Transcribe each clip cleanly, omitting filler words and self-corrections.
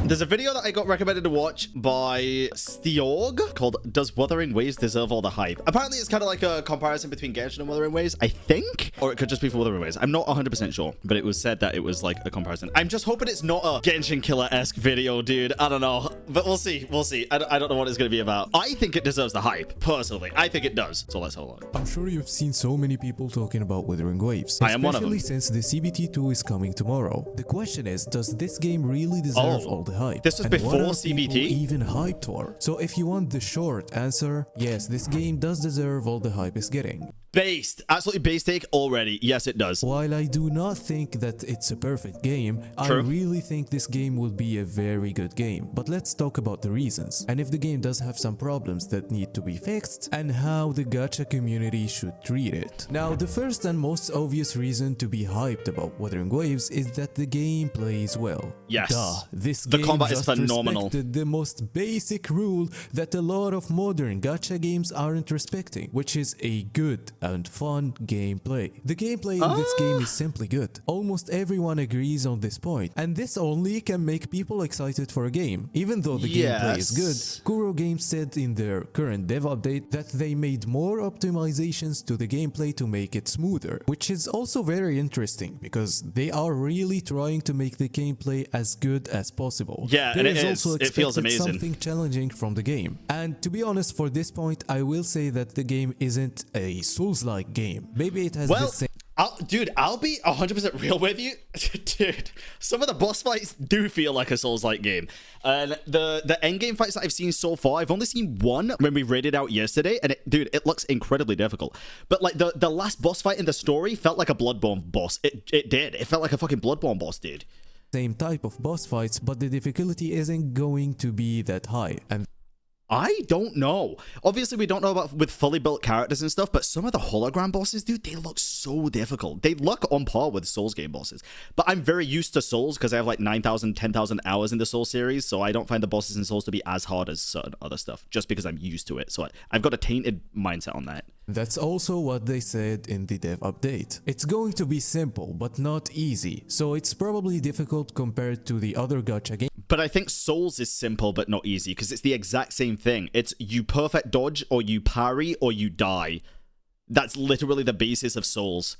There's a video that I got recommended to watch by Stiorg called Does Wuthering Waves Deserve All the Hype? Apparently it's kind of like a comparison between Genshin and Wuthering Waves, I think. Or it could just be for Wuthering Waves. I'm not 100% sure, but it was said that it was like a comparison. I'm just hoping it's not a Genshin killer-esque video, dude. I don't know, but we'll see. We'll see. I don't know what it's going to be about. I think it deserves the hype, personally. I think it does. So let's have a look. I'm sure you've seen so many people talking about Wuthering Waves, I am one of them. especially since the CBT2 is coming tomorrow. The question is, does this game really deserve all the hype? This was And before what are CBT? people even hyped for? So if you want the short answer, yes, this game does deserve all the hype it's getting. Based. Absolutely based take already. Yes, it does. While I do not think that it's a perfect game, True. I really think this game will be a very good game. But let's talk about the reasons, and if the game does have some problems that need to be fixed, and how the gacha community should treat it. Now, the first and most obvious reason to be hyped about Wuthering Waves is that the game plays well. Yes. Duh, this The game combat is just phenomenal. respected the most basic rule that a lot of modern gacha games aren't respecting, which is a good and fun gameplay. The gameplay in this game is simply good. Almost everyone agrees on this point, and this only can make people excited for a game. Even though the gameplay is good, Kuro Games said in their current dev update that they made more optimizations to the gameplay to make it smoother, which is also very interesting because they are really trying to make the gameplay as good as possible. Yeah, and it is. Also It feels expected amazing. something challenging from the game. And to be honest, for this point, I will say that the game isn't a Souls-like game. Maybe it has the same. I'll be 100% real with you. Dude, some of the boss fights do feel like a Souls-like game. And the endgame fights that I've seen so far, I've only seen one when we raided out yesterday. And it looks incredibly difficult. But like the last boss fight in the story felt like a Bloodborne boss. It did. It felt like a fucking Bloodborne boss, dude. Same type of boss fights, but the difficulty isn't going to be that high. And I don't know. Obviously, we don't know about with fully built characters and stuff, but some of the hologram bosses, dude, they look so difficult. They look on par with Souls game bosses. But I'm very used to Souls because I have like 9,000, 10,000 hours in the Souls series, so I don't find the bosses in Souls to be as hard as certain other stuff, just because I'm used to it. So I've got a tainted mindset on that. that's also what they said in the dev update. It's going to be simple, but not easy, so it's probably difficult compared to the other gacha games. But I think Souls is simple but not easy because it's the exact same thing. It's you perfect dodge or you parry or you die. That's literally the basis of Souls.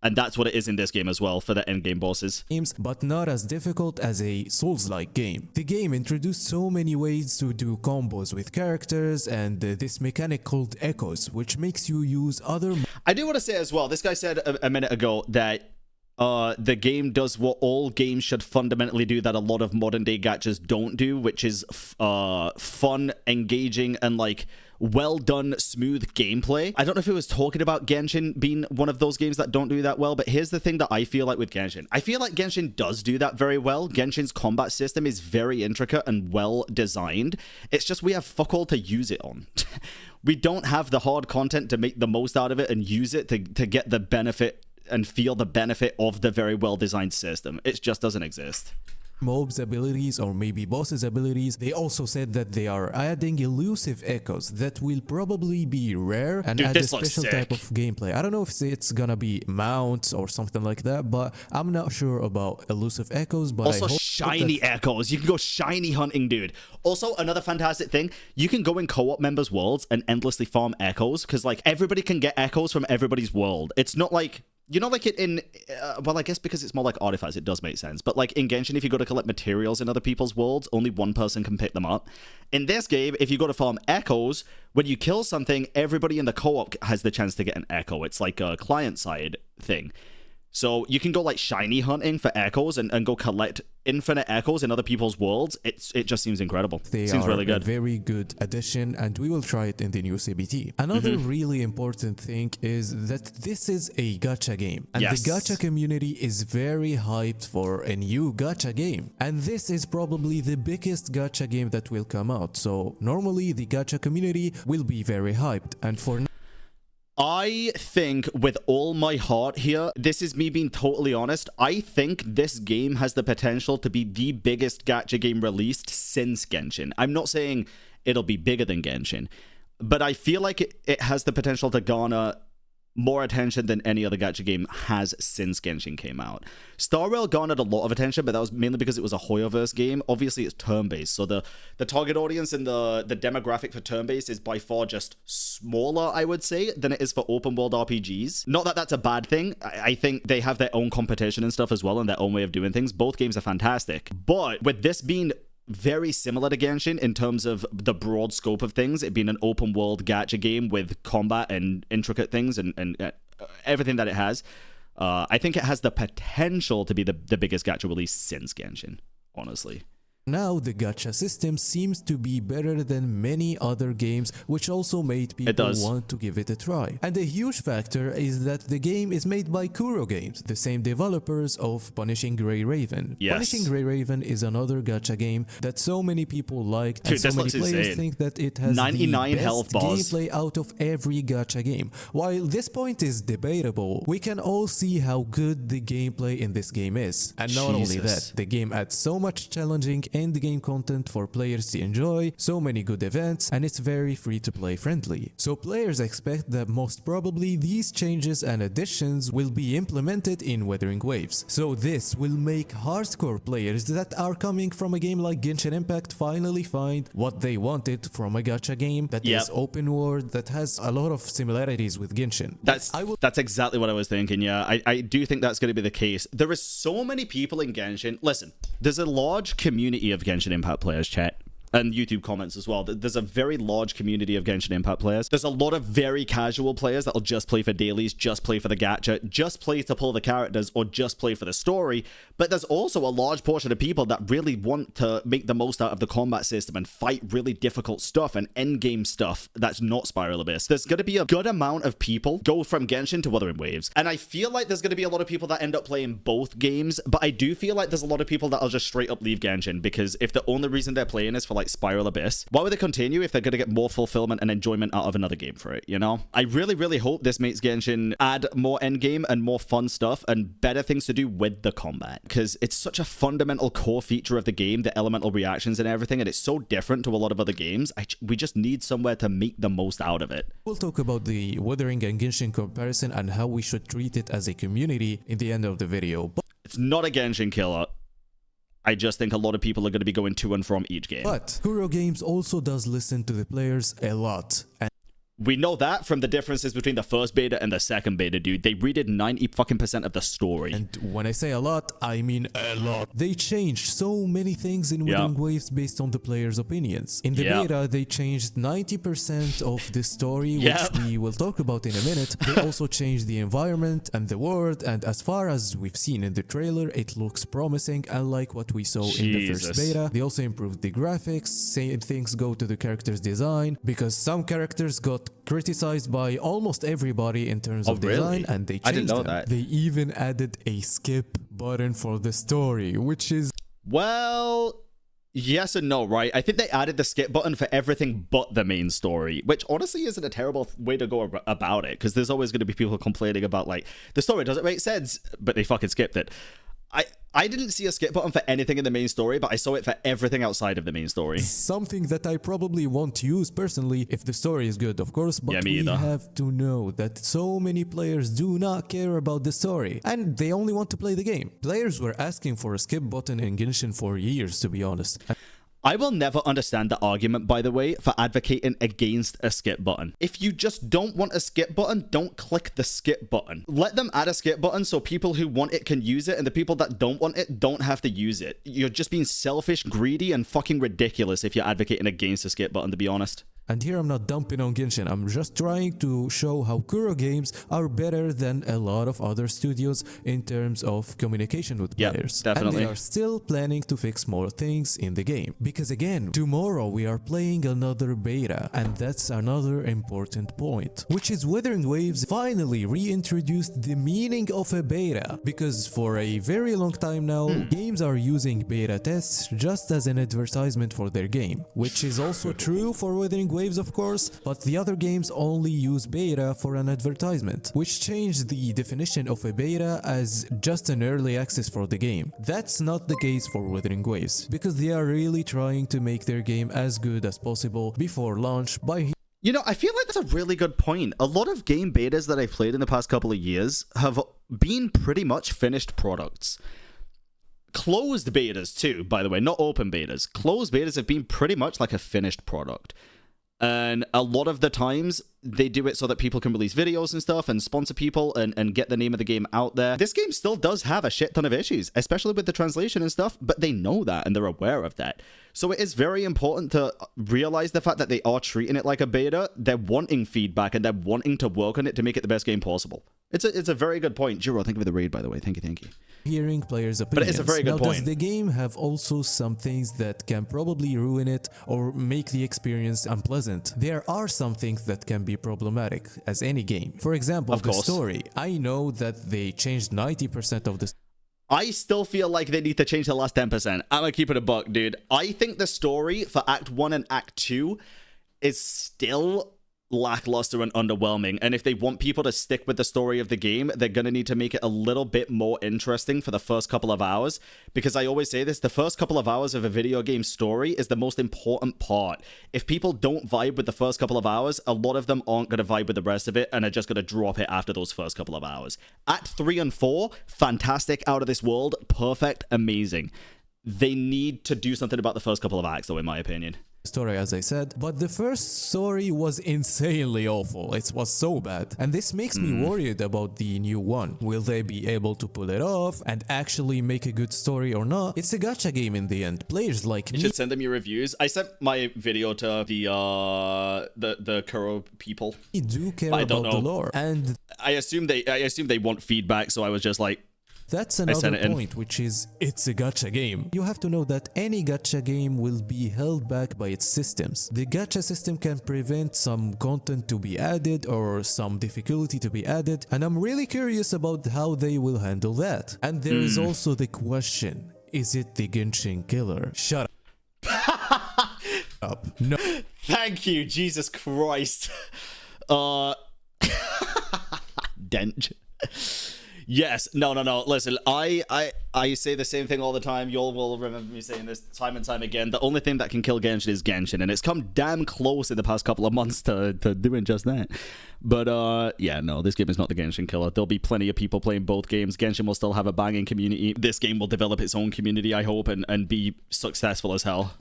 And that's what it is in this game as well for the endgame bosses. But not as difficult as a Souls-like game. The game introduced so many ways to do combos with characters and this mechanic called echoes, which makes you use other... I do want to say as well, this guy said a minute ago that the game does what all games should fundamentally do that a lot of modern day gachas don't do, which is fun, engaging, and like well done, smooth gameplay. I don't know if it was talking about Genshin being one of those games that don't do that well, but here's the thing that I feel like with Genshin. I feel like Genshin does do that very well. Genshin's combat system is very intricate and well designed. It's just we have fuck all to use it on. We don't have the hard content to make the most out of it and use it to get the benefit and feel the benefit of the very well designed system. It just doesn't exist. mobs' abilities or maybe bosses' abilities. They also said that they are adding elusive echoes that will probably be rare and add a special type of gameplay. I don't know if it's gonna be mounts or something like that, but I'm not sure about elusive echoes. But also I hope shiny echoes. You can go shiny hunting, dude. Also, another fantastic thing, you can go in co-op members' worlds and endlessly farm echoes because like everybody can get echoes from everybody's world. It's not like, you know, like it in, well, I guess because it's more like artifacts, it does make sense. But like in Genshin, if you go to collect materials in other people's worlds, only one person can pick them up. In this game, if you go to farm echoes, when you kill something, everybody in the co-op has the chance to get an echo. It's like a client-side thing. So you can go like shiny hunting for echoes and go collect infinite echoes in other people's worlds. It just seems incredible. They seems are really good. A very good addition, and we will try it in the new CBT. Another really important thing is that this is a gacha game, and the gacha community is very hyped for a new gacha game. And this is probably the biggest gacha game that will come out. So normally the gacha community will be very hyped, and for I think with all my heart here, this is me being totally honest, I think this game has the potential to be the biggest gacha game released since Genshin. I'm not saying it'll be bigger than Genshin, but I feel like it has the potential to garner more attention than any other gacha game has since Genshin came out. Star Rail garnered a lot of attention, but that was mainly because it was a Hoyoverse game. Obviously, it's turn-based, so the target audience and the demographic for turn-based is by far just smaller, I would say, than it is for open-world RPGs. Not that that's a bad thing. I think they have their own competition and stuff as well, and their own way of doing things. Both games are fantastic. But with this being very similar to Genshin in terms of the broad scope of things, it being an open world gacha game with combat and intricate things and everything that it has, I think it has the potential to be the biggest gacha release since Genshin, honestly. Now the gacha system seems to be better than many other games, which also made people want to give it a try. And a huge factor is that the game is made by Kuro Games, the same developers of Punishing Gray Raven. Yes. Punishing Gray Raven is another gacha game that so many people like, and so many players think that it has 99 the best health bars. Gameplay out of every gacha game. While this point is debatable, we can all see how good the gameplay in this game is. And not only that, the game adds so much challenging end-game content for players to enjoy, so many good events, and it's very free-to-play friendly. So players expect that most probably these changes and additions will be implemented in Wuthering Waves. So this will make hardcore players that are coming from a game like Genshin Impact finally find what they wanted from a gacha game that is open world, that has a lot of similarities with Genshin. That's exactly what I was thinking, yeah. I do think that's going to be the case. There is so many people in Genshin. Listen, there's a large community of Genshin Impact players, chat, and YouTube comments as well. There's a very large community of Genshin Impact players. There's a lot of very casual players that'll just play for dailies, just play for the gacha, just play to pull the characters, or just play for the story. But there's also a large portion of people that really want to make the most out of the combat system and fight really difficult stuff and endgame stuff that's not Spiral Abyss. There's going to be a good amount of people go from Genshin to Wuthering Waves. And I feel like there's going to be a lot of people that end up playing both games, but I do feel like there's a lot of people that'll just straight up leave Genshin, because if the only reason they're playing is for like Spiral Abyss, why would they continue if they're going to get more fulfillment and enjoyment out of another game for it, you know? I really, really hope this makes Genshin add more endgame and more fun stuff and better things to do with the combat, because it's such a fundamental core feature of the game, the elemental reactions and everything, and it's so different to a lot of other games. We just need somewhere to make the most out of it. We'll talk about the Wuthering and Genshin comparison and how we should treat it as a community in the end of the video. But it's not a Genshin killer. I just think a lot of people are going to be going to and from each game. But Kuro Games also does listen to the players a lot. And we know that from the differences between the first beta and the second beta, dude. They redid 90% of the story. And when I say a lot, I mean a lot. They changed so many things in Wuthering Waves based on the players' opinions. In the beta, they changed 90% of the story, which we will talk about in a minute. They also changed the environment and the world, and as far as we've seen in the trailer, it looks promising, unlike what we saw in the first beta. They also improved the graphics. Same things go to the characters' design, because some characters got criticized by almost everybody in terms of design, and they changed I didn't know them. that. They even added a skip button for the story, which is... Well, yes and no, right? I think they added the skip button for everything but the main story, which honestly isn't a terrible way to go about it, because there's always going to be people complaining about, like, the story doesn't make sense, but they fucking skipped it. I didn't see a skip button for anything in the main story, but I saw it for everything outside of the main story. Something that I probably won't use personally if the story is good, of course, but we have to know that so many players do not care about the story, and they only want to play the game. Players were asking for a skip button in Genshin for years, to be honest. I will never understand the argument, by the way, for advocating against a skip button. If you just don't want a skip button, don't click the skip button. Let them add a skip button so people who want it can use it, and the people that don't want it don't have to use it. You're just being selfish, greedy, and fucking ridiculous if you're advocating against a skip button, to be honest. And here I'm not dumping on Genshin, I'm just trying to show how Kuro Games are better than a lot of other studios in terms of communication with players. Definitely. And they are still planning to fix more things in the game. Because again, tomorrow we are playing another beta, and that's another important point, which is Wuthering Waves finally reintroduced the meaning of a beta. Because for a very long time now, games are using beta tests just as an advertisement for their game, which is also true for Wuthering Waves, of course, but the other games only use beta for an advertisement, which changed the definition of a beta as just an early access for the game. That's not the case for Wuthering Waves, because they are really trying to make their game as good as possible before launch by You know, I feel like that's a really good point. A lot of game betas that I've played in the past couple of years have been pretty much finished products. Closed betas too, by the way, not open betas. Closed betas have been pretty much like a finished product. And a lot of the times, they do it so that people can release videos and stuff and sponsor people and get the name of the game out there. This game still does have a shit ton of issues, especially with the translation and stuff, but they know that and they're aware of that. So it is very important to realize the fact that they are treating it like a beta. They're wanting feedback and they're wanting to work on it to make it the best game possible. It's a very good point. Jiro, thank you for the raid, by the way. Thank you. Hearing players' opinions. But it's a very good point. Does the game have also some things that can probably ruin it or make the experience unpleasant? There are some things that can be problematic, as any game. For example, the story. I know that they changed 90% of the I still feel like they need to change the last 10%. I'm gonna keep it a buck, dude. I think the story for Act 1 and Act 2 is still lackluster and underwhelming, and if they want people to stick with the story of the game, they're gonna need to make it a little bit more interesting for the first couple of hours, because I always say this, the first couple of hours of a video game story is the most important part. If people don't vibe with the first couple of hours, a lot of them aren't gonna vibe with the rest of it and are just gonna drop it after those first couple of hours. Act 3 and 4, fantastic, out of this world, perfect, amazing. They need to do something about the first couple of acts, though, in my opinion. Story, as I said, but the first story was insanely awful. It was so bad, and this makes me worried about the new one. Will they be able to pull it off and actually make a good story or not? It's a gacha game in the end. Players like me. You should send them your reviews. I sent my video to the Kuro people. I do care about the lore, and I assume they want feedback, so I was just like, that's another point, which is, it's a gacha game. You have to know that any gacha game will be held back by its systems. The gacha system can prevent some content to be added or some difficulty to be added, and I'm really curious about how they will handle that. And there is also the question, is it the Genshin killer? Shut up. No. Thank you, Jesus Christ. Dench. Yes, no. Listen, I say the same thing all the time. You all will remember me saying this time and time again. The only thing that can kill Genshin is Genshin, and it's come damn close in the past couple of months to doing just that. But yeah, no, this game is not the Genshin killer. There'll be plenty of people playing both games. Genshin will still have a banging community. This game will develop its own community, I hope, and be successful as hell.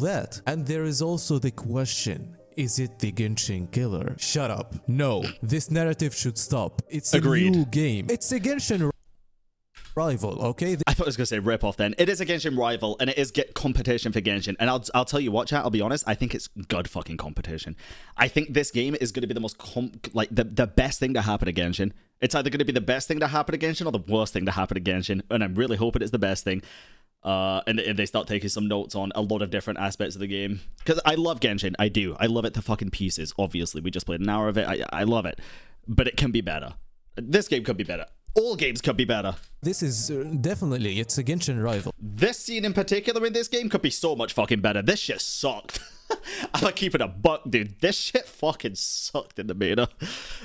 And there is also the question, is it the Genshin killer? Shut up. No, this narrative should stop. It's a new game. It's a Genshin rival, okay? I thought I was going to say rip off then. It is a Genshin rival, and it is competition for Genshin. And I'll tell you what, chat, I'll be honest, I think it's good fucking competition. I think this game is going to be the most, the best thing to happen to Genshin. It's either going to be the best thing to happen to Genshin or the worst thing to happen to Genshin. And I'm really hoping it's the best thing. And they start taking some notes on a lot of different aspects of the game. Because I love Genshin, I do. I love it to fucking pieces, obviously. We just played an hour of it. I love it. But it can be better. This game could be better. All games could be better. This is definitely, it's a Genshin rival. This scene in particular in this game could be so much fucking better. This shit sucked. I'm gonna keep it a buck, dude. This shit fucking sucked in the beta.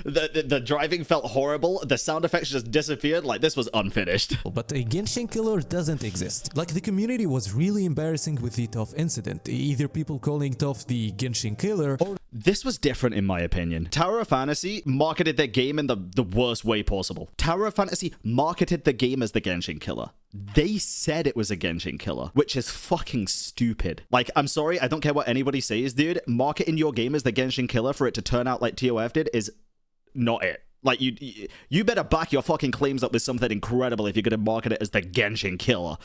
The driving felt horrible. The sound effects just disappeared. Like, this was unfinished. But a Genshin killer doesn't exist. Like, the community was really embarrassing with the Toph incident. Either people calling Toph the Genshin killer or... This was different in my opinion. Tower of Fantasy marketed their game in the worst way possible. Tower of Fantasy marketed the game as the Genshin killer. They said it was a Genshin killer, which is fucking stupid. Like, I'm sorry, I don't care what anybody says, dude. Marketing your game as the Genshin killer for it to turn out like TOF did is not it. Like, you better back your fucking claims up with something incredible if you're gonna market it as the Genshin killer.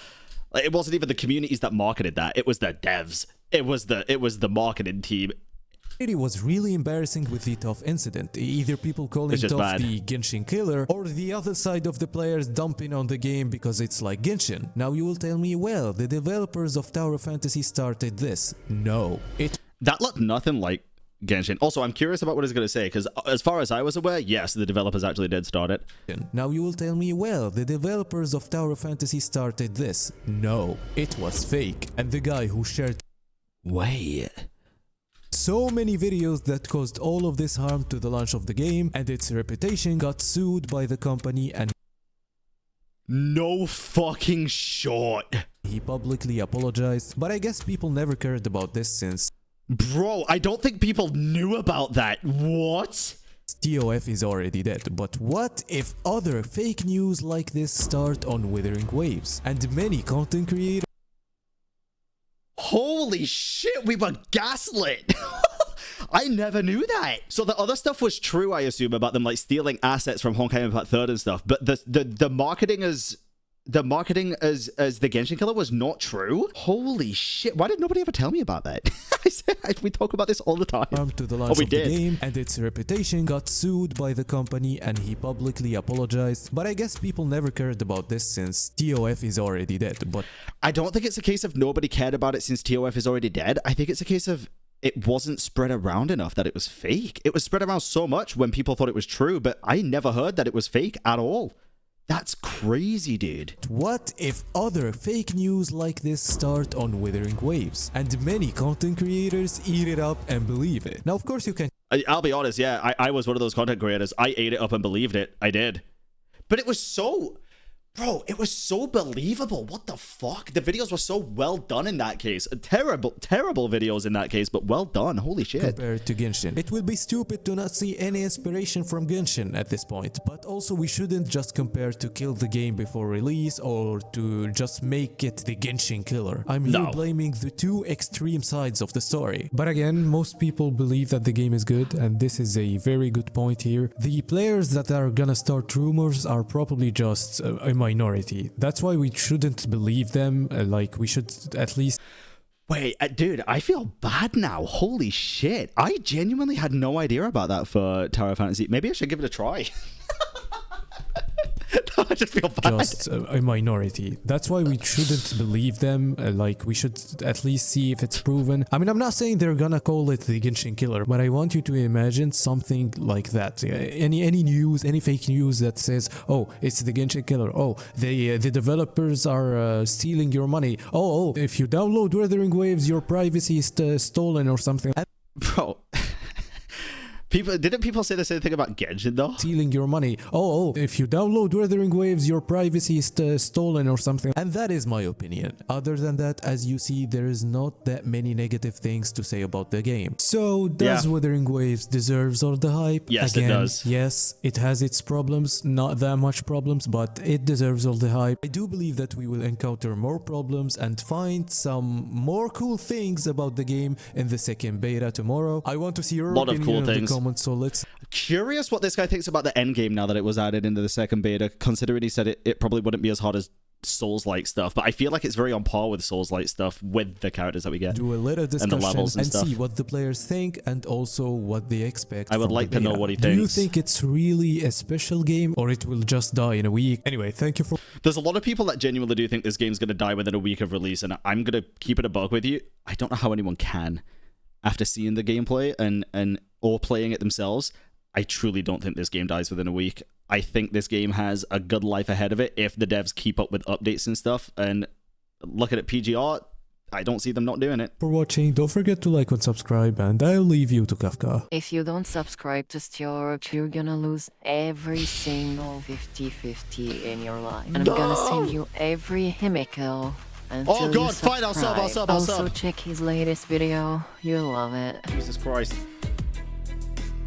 Like, it wasn't even the communities that marketed that. It was the devs. It was the marketing team. It was really embarrassing with the Toph incident. Either people calling Toph the Genshin killer or the other side of the players dumping on the game because it's like Genshin. Now you will tell me, well, the developers of Tower of Fantasy started this. No. That looked nothing like Genshin. Also, I'm curious about what he's going to say, because as far as I was aware, yes, the developers actually did start it. Now you will tell me, well, the developers of Tower of Fantasy started this. No. It was fake. And the guy who shared... Wait... so many videos that caused all of this harm to the launch of the game and its reputation got sued by the company, and no fucking shot. He publicly apologized, but I guess people never cared about this since Bro, I don't think people knew about that. What? TOF is already dead, but what if other fake news like this start on Wuthering waves? And many content creators... Holy shit, we were gaslit. I never knew that. So the other stuff was true, I assume, about them like stealing assets from Honkai Impact 3rd and stuff, but the marketing as the Genshin killer was not true. Holy shit, why did nobody ever tell me about that? We talk about this all the time. To the launch of the game, and its reputation got sued by the company, and he publicly apologized. But I guess people never cared about this since TOF is already dead. But I don't think it's a case of nobody cared about it since TOF is already dead. I think it's a case of it wasn't spread around enough that it was fake. It was spread around so much when people thought it was true, but I never heard that it was fake at all. That's crazy, dude. What if other fake news like this start on Wuthering waves, and many content creators eat it up and believe it? Now, of course, you can... I'll be honest, yeah, I was one of those content creators. I ate it up and believed it. I did. But it was so... Bro, it was so believable. What the fuck? The videos were so well done in that case. Terrible videos in that case, but well done. Holy shit. Compared to Genshin. It would be stupid to not see any inspiration from Genshin at this point. But also we shouldn't just compare to kill the game before release or to just make it the Genshin killer. I'm here blaming the two extreme sides of the story. But again, most people believe that the game is good, and this is a very good point here. The players that are gonna start rumors are probably just a minority. That's why we shouldn't believe them. Like, we should at least... Wait, dude, I feel bad now. Holy shit. I genuinely had no idea about that for Tower Fantasy. Maybe I should give it a try. I just feel bad. Just a minority. That's why we shouldn't believe them. Like, we should at least see if it's proven. I mean, I'm not saying they're gonna call it the Genshin killer, but I want you to imagine something like that. Any news, any fake news that says, oh, it's the Genshin killer. Oh, the developers are stealing your money. Oh, if you download Wuthering Waves, your privacy is stolen or something. Bro. Didn't people say the same thing about Genshin though? Stealing your money. Oh, if you download Wuthering Waves, your privacy is stolen or something. And that is my opinion. Other than that, as you see, there is not that many negative things to say about the game. So, does Wuthering Waves deserves all the hype? Yes, Again, it does. Yes, it has its problems, not that much problems, but it deserves all the hype. I do believe that we will encounter more problems and find some more cool things about the game in the second beta tomorrow. I want to see your opinion cool things. So let's... Curious what this guy thinks about the endgame now that it was added into the second beta, considering he said it probably wouldn't be as hard as Souls-like stuff, but I feel like it's very on par with Souls-like stuff with the characters that we get. Do a little discussion and the levels and stuff. See what the players think and also what they expect. I would like to know what he thinks. Do you think it's really a special game or it will just die in a week? Anyway, thank you for... There's a lot of people that genuinely do think this game's going to die within a week of release, and I'm going to keep it a bug with you. I don't know how anyone can after seeing the gameplay or playing it themselves. I truly don't think this game dies within a week. I think this game has a good life ahead of it if the devs keep up with updates and stuff. And looking at PGR, I don't see them not doing it. For watching, don't forget to like and subscribe, and I'll leave you to Kafka. If you don't subscribe to Stjork, you're gonna lose every single 50-50 in your life. And I'm gonna send you every Himiko. Oh god, fine, I'll sub. Also check his latest video, you'll love it. Jesus Christ.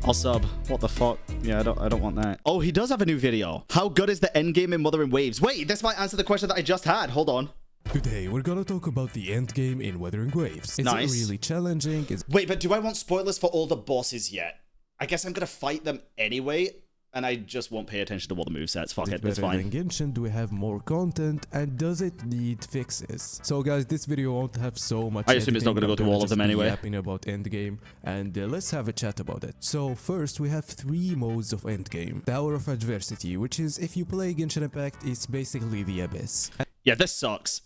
I'll sub. What the fuck? Yeah, I don't want that. Oh, he does have a new video. How good is the endgame in Wuthering Waves? Wait, this might answer the question that I just had. Hold on. Today, we're gonna talk about the endgame in Wuthering Waves. It's really challenging. Wait, but do I want spoilers for all the bosses yet? I guess I'm gonna fight them anyway, and I just won't pay attention to all the movesets. Fuck it, it's fine. In Genshin, do we have more content, and does it need fixes? So guys, this video won't have so much. I assume it's not going to go through all of them anyway. Yapping about endgame, and let's have a chat about it. So first, we have 3 modes of endgame. Tower of Adversity, which is, if you play Genshin Impact, it's basically the Abyss. Yeah, this sucks.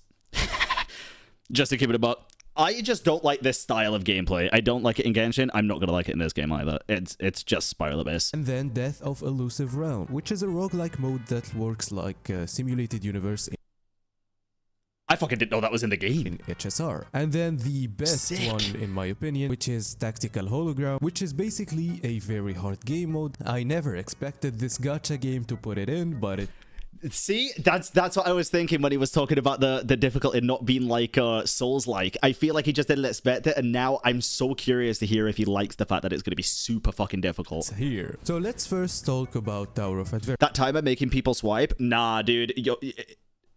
Just to keep it a buck. I just don't like this style of gameplay. I don't like it in Genshin. I'm not going to like it in this game either. It's just Spiral Abyss. And then Death of Elusive Realm, which is a roguelike mode that works like a simulated universe. I fucking didn't know that was in the game. In HSR. And then the best one, in my opinion, which is Tactical Hologram, which is basically a very hard game mode. I never expected this gacha game to put it in, but it... See, that's what I was thinking when he was talking about the difficulty not being like Souls-like. I feel like he just didn't expect it, and now I'm so curious to hear if he likes the fact that it's going to be super fucking difficult. Here. So let's first talk about Tower of Adversity. That timer making people swipe? Nah, dude.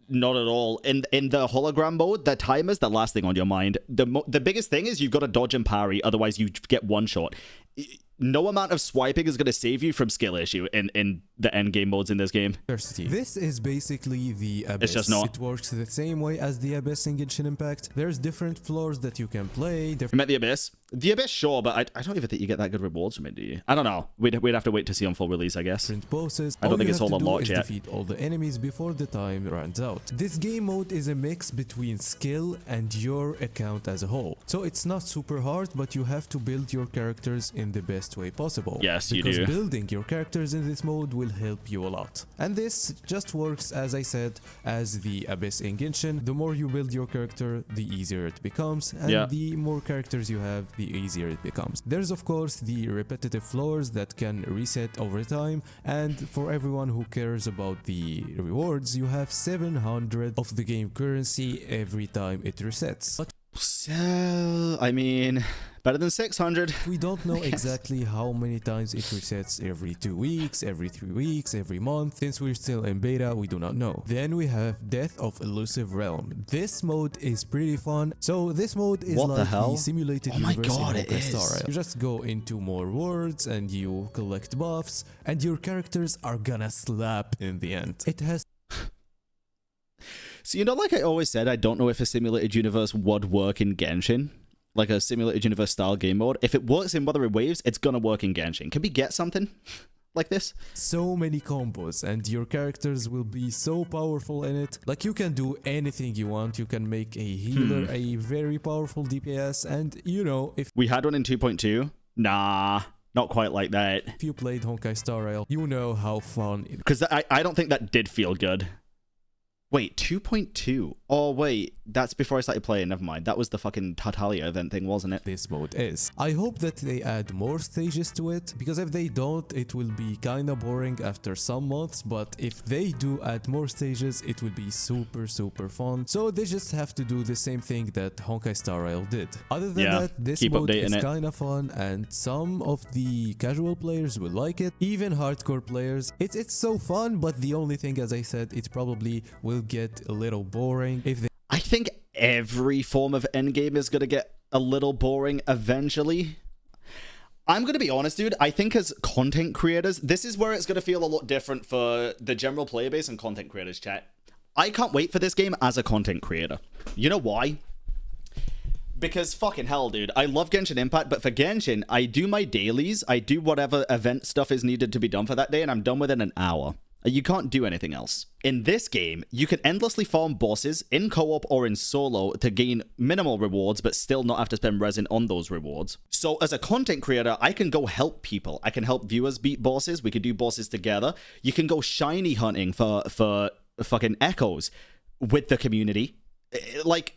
Not at all. In the hologram mode, the timer's the last thing on your mind. The biggest thing is you've got to dodge and parry, otherwise you get one shot. No amount of swiping is going to save you from skill issue in the endgame modes in this game. This is basically the Abyss. It's just not. It works the same way as the Abyss in Genshin Impact. There's different floors that you can play. You met the Abyss? The Abyss, sure, but I don't even think you get that good rewards from it, do you? I don't know. We'd have to wait to see on full release, I guess. Different bosses. I don't think it's all unlocked yet. Defeat all the enemies before the time runs out. This game mode is a mix between skill and your account as a whole. So it's not super hard, but you have to build your characters in the best way possible. Yes, you do. Because building your characters in this mode will help you a lot. And this just works, as I said, as the Abyss in Genshin. The more you build your character, the easier it becomes, and the more characters you have, the easier it becomes. There's of course the repetitive floors that can reset over time, and for everyone who cares about the rewards, you have 700 of the game currency every time it resets. But so, I mean, better than 600. we don't know exactly how many times it resets every 2 weeks, every 3 weeks, every month. Since we're still in beta, we do not know. Then we have Death of Elusive Realm. This mode is pretty fun. So this mode is like the simulated universe in Honkai Star Rail. You just go into more worlds and you collect buffs, and your characters are gonna slap in the end. It has So, like I always said, I don't know if a simulated universe would work in Genshin. Like a simulated universe style game mode. If it works in Wuthering Waves, it's gonna work in Genshin. Can we get something like this? So many combos, and your characters will be so powerful in it. Like, you can do anything you want. You can make a healer a very powerful DPS, and if we had one in 2.2, nah, not quite like that. If you played Honkai Star Rail, you know how fun it is. Because I don't think that did feel good. Wait, 2.2? Oh, wait, that's before I started playing. Never mind. That was the fucking Tartalia event thing, wasn't it? This mode is. I hope that they add more stages to it, because if they don't, it will be kinda boring after some months, but if they do add more stages, it will be super, super fun. So they just have to do the same thing that Honkai Star Rail did. Other than that, this mode is kinda fun, and some of the casual players will like it, even hardcore players. It's so fun, but the only thing, as I said, it probably will get a little boring if they... I think every form of endgame is going to get a little boring eventually. I'm going to be honest, dude. I think as content creators, this is where it's going to feel a lot different for the general player base and content creators, chat. I can't wait for this game as a content creator. You know why? Because fucking hell, dude. I love Genshin Impact, but for Genshin, I do my dailies, I do whatever event stuff is needed to be done for that day, and I'm done within an hour. You can't do anything else. In this game, you can endlessly farm bosses in co-op or in solo to gain minimal rewards, but still not have to spend resin on those rewards. So as a content creator, I can go help people. I can help viewers beat bosses. We can do bosses together. You can go shiny hunting for fucking echoes with the community. Like,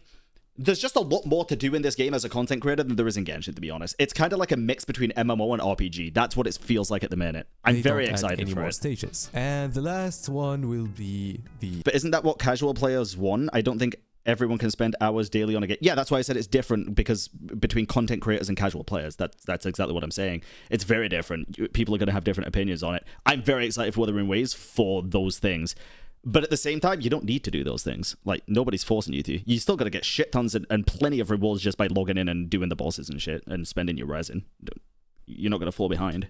there's just a lot more to do in this game as a content creator than there is in Genshin, to be honest. It's kind of like a mix between MMO and RPG. That's what it feels like at the minute. I'm very excited for it. Stages. And the last one will be the... But isn't that what casual players want? I don't think everyone can spend hours daily on a game. Yeah, that's why I said it's different, because between content creators and casual players, that's exactly what I'm saying. It's very different. People are going to have different opinions on it. I'm very excited for Wuthering Waves for those things. But at the same time, you don't need to do those things. Like, nobody's forcing you to. You still got to get shit tons and plenty of rewards just by logging in and doing the bosses and shit and spending your resin. You're not going to fall behind.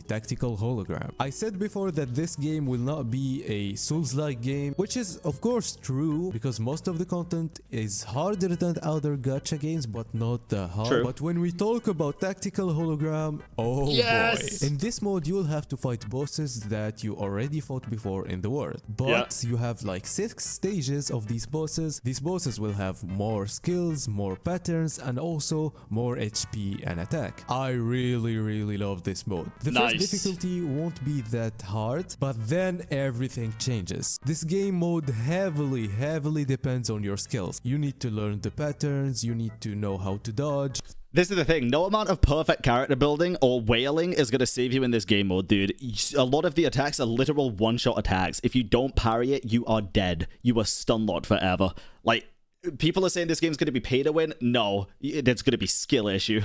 Tactical hologram. I said before that this game will not be a Souls-like game, which is of course true, because most of the content is harder than other gacha games, but not that hard. True. But when we talk about tactical hologram, oh boy. In this mode, you'll have to fight bosses that you already fought before in the world. But you have like 6 stages of these bosses. These bosses will have more skills, more patterns, and also more HP and attack. I really love this mode. The first difficulty won't be that hard, but then everything changes. This game mode heavily depends on your skills. You need to learn the patterns, you need to know how to dodge. This is the thing. No amount of perfect character building or wailing is going to save you in this game mode, dude. A lot of the attacks are literal one-shot attacks. If you don't parry it, you are dead. You are stun-locked forever. Like, people are saying this game's going to be pay to win. No, it's going to be skill issue.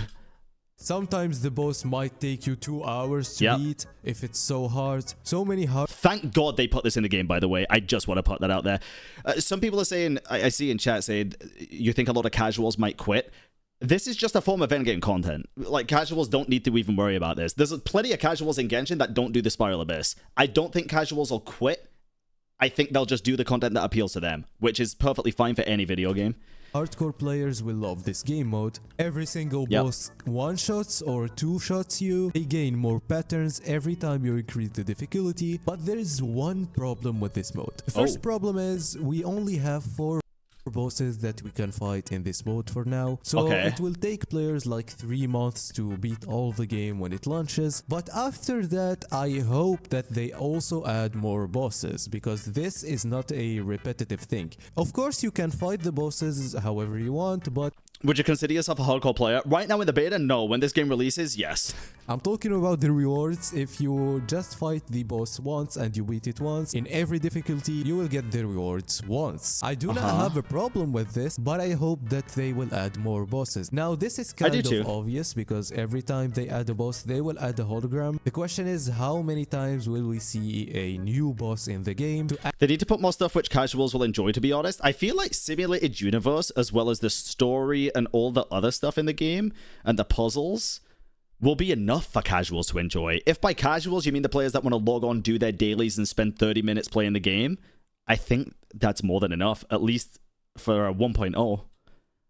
Sometimes the boss might take you 2 hours to beat if it's so hard. So many hard. Thank God they put this in the game, by the way. I just want to put that out there. Some people are saying, I see in chat saying, you think a lot of casuals might quit. This is just a form of endgame content. Like, casuals don't need to even worry about this. There's plenty of casuals in Genshin that don't do the Spiral Abyss. I don't think casuals will quit. I think they'll just do the content that appeals to them, which is perfectly fine for any video game. Hardcore players will love this game mode. Every single boss one-shots or two-shots you. They gain more patterns every time you increase the difficulty. But there is one problem with this mode. The first problem is we only have 4 bosses that we can fight in this mode for now, so it will take players like 3 months to beat all the game when it launches. But after that, I hope that they also add more bosses, because this is not a repetitive thing. Of course, you can fight the bosses however you want, but would you consider yourself a hardcore player? Right now in the beta, no. When this game releases, yes. I'm talking about the rewards. If you just fight the boss once and you beat it once, in every difficulty, you will get the rewards once. I do not have a problem with this, but I hope that they will add more bosses. Now, this is kind of obvious, because every time they add a boss, they will add a hologram. The question is, how many times will we see a new boss in the game? They need to put more stuff which casuals will enjoy, to be honest. I feel like simulated universe, as well as the story and all the other stuff in the game and the puzzles, will be enough for casuals to enjoy. If by casuals you mean the players that want to log on, do their dailies, and spend 30 minutes playing the game, I think that's more than enough, at least for a 1.0.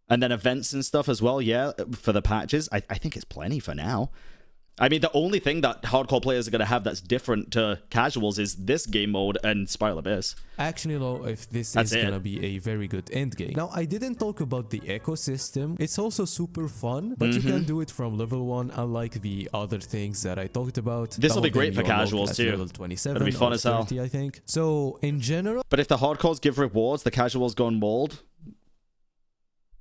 And then events and stuff as well, for the patches, I think it's plenty for now. I mean, the only thing that hardcore players are going to have that's different to casuals is this game mode and Spiral Abyss. Actually, know if this is going to be a very good end game. Now, I didn't talk about the ecosystem. It's also super fun, but you can do it from level 1, unlike the other things that I talked about. This will be great for casuals too. Level 27 It'll be fun as hell, 30, I think. So, in general... But if the hardcores give rewards, the casuals go mauled.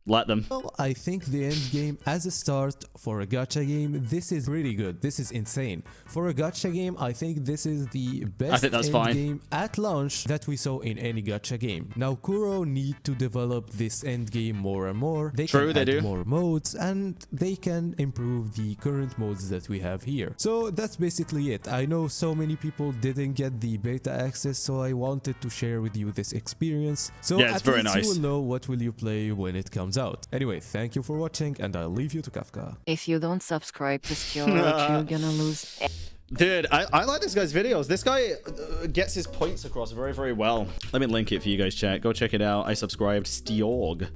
Let them. Well, I think the end game as a start for a gacha game, this is really good. This is insane. For a gacha game, I think this is the best end game at launch that we saw in any gacha game. Now, Kuro need to develop this end game more and more. They can add more modes, and they can improve the current modes that we have here. So that's basically it. I know so many people didn't get the beta access, so I wanted to share with you this experience. So yeah, it's very nice. You will know what will you play when it comes out. Anyway, thank you for watching, and I'll leave you to Kafka. If you don't subscribe to Stiorage, you're gonna lose. Dude, I like this guy's videos. This guy gets his points across very, very well. Let me link it for you guys, chat. Go check it out. I subscribed. Stiorg.